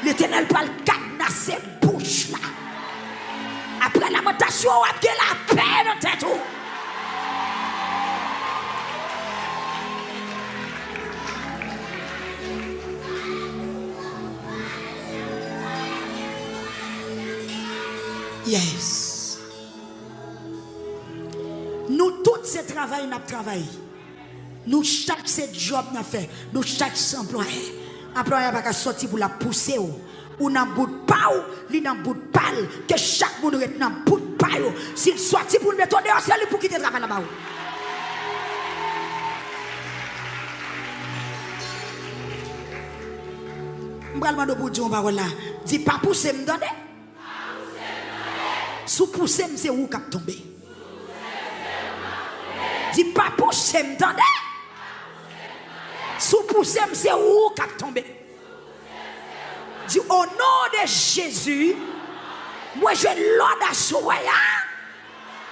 L'Éternel peut le cadenasser bouche là. Après la lamentation, on a la paix dans tête. Yes. Nous tous ces travail nous travaillons. Nous chaque job n'a fait, nous chaque employé n'a pas sorti pour la pousser ou n'a bout de pas ou n'a bout de pal que chaque monde est dans bout de pas s'il sorti pour le mettre dehors c'est pour quitter le travail là-bas. M'bral mando pour dire parole là, dit pas pousser me donner. Sous pousser c'est où cap tomber. Dit pas pousser me donner. Sous poussé, c'est où qu'a tombé. Dis au nom de Jésus, moi je l'ordre à soya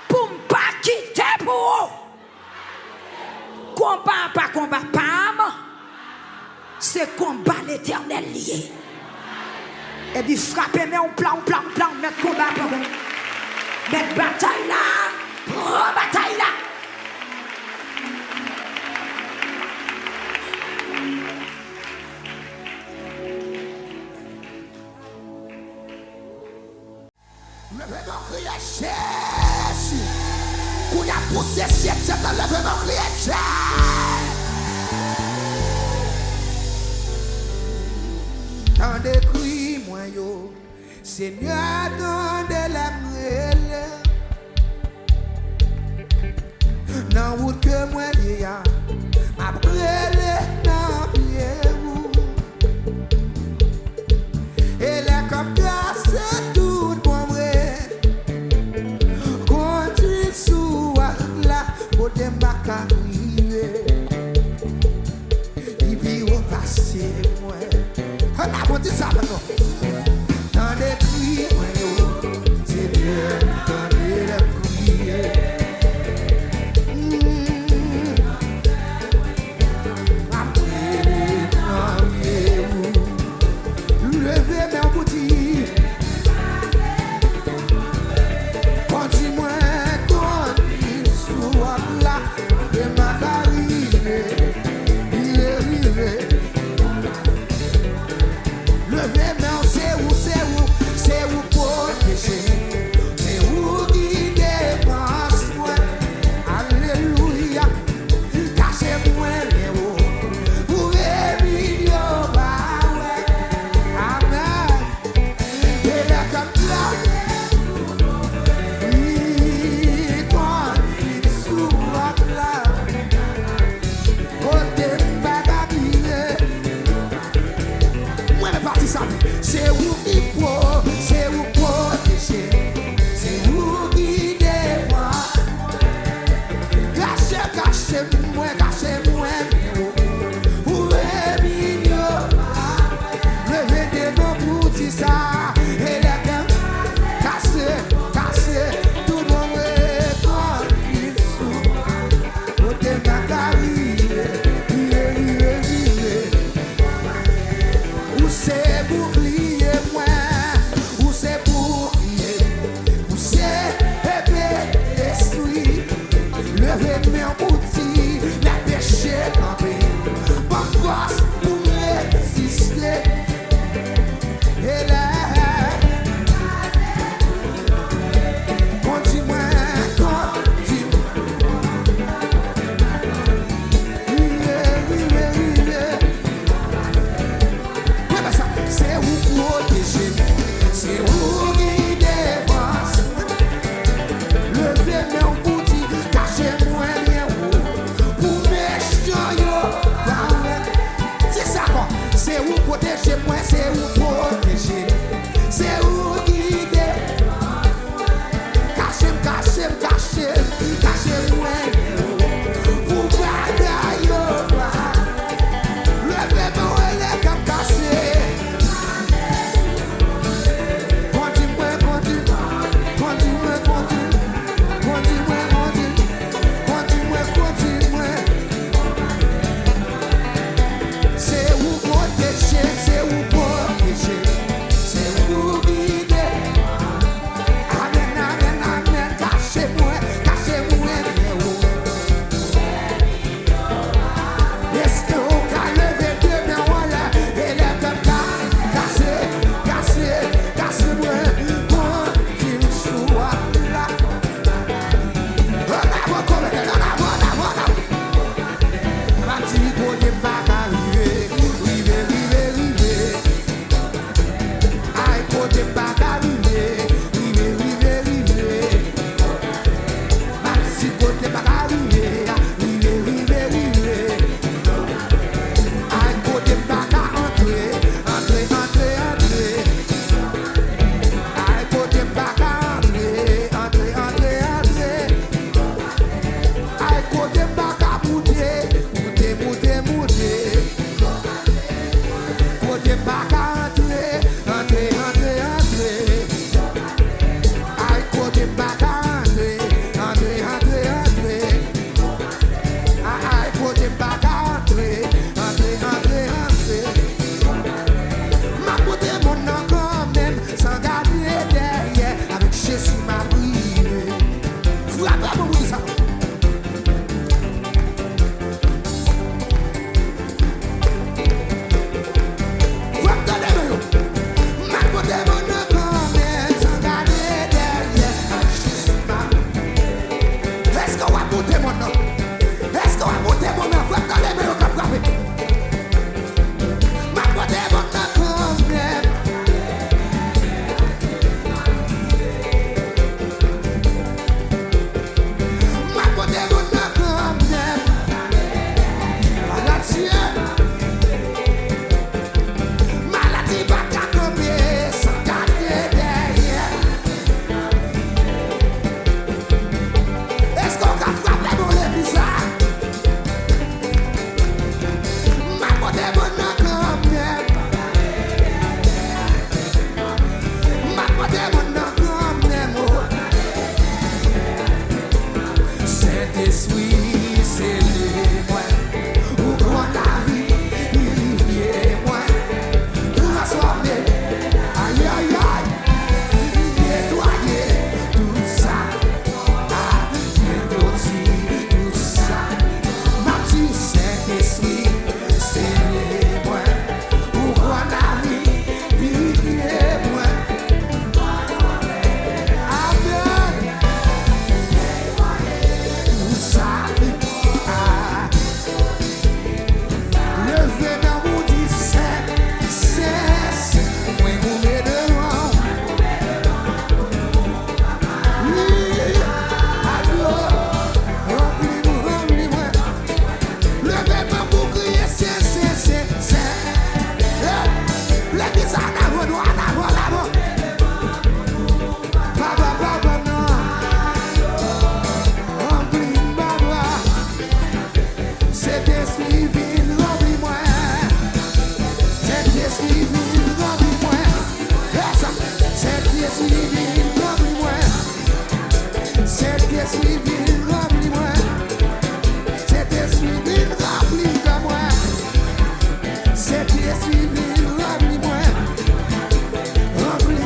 pour ne pas quitter pour vous. Combat pas combat pas, c'est combat l'Éternel lié. Et puis frapper, mais on plan, mettre combat pour vous. Mettre bataille là, prends bataille là. Levez-moi crier Jésus. Qu'on a poussé cette levez-moi crier Jésus. Tant de cris, moi yo, Seigneur, tant de la prière. Dans route que moi vieillard, ma prière dans prière. Dis ça maintenant. Dans des cris, Seigneur, dans les cris. Levez mes boutiques. Continue, continue, soit là, et ma carrière, levez mes, c'est où protéger, c'est où guider, pense-moi, alléluia, cachez-moi les hauts, pour émigrer, amen, et la capla. C'est où il faut, c'est où protéger, c'est où guider moi. Cachez-moi, pour émigrer. Levez des noms pour dire ça. Et la gamme, cassez, tout le monde est quand il souffre. Côté ma carrière, où c'est bouclier moi, où c'est bouclier, où c'est épée d'esprit. Levez mes outils, la péché campé, pas force pour résister. Et là, continue. C'est où ça d'avant, d'avant, d'avant. Baba, baba, non. Remplis, baba. Cet esprit vil, remplis-moi. Cet esprit vil, remplis-moi. Cet esprit vil, remplis-moi. Cet esprit vil, remplis-moi. Cet esprit vil, remplis-moi. Cet esprit vil, remplis-moi. Remplis-moi.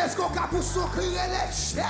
Est-ce qu'on a pour son crier l'échelle?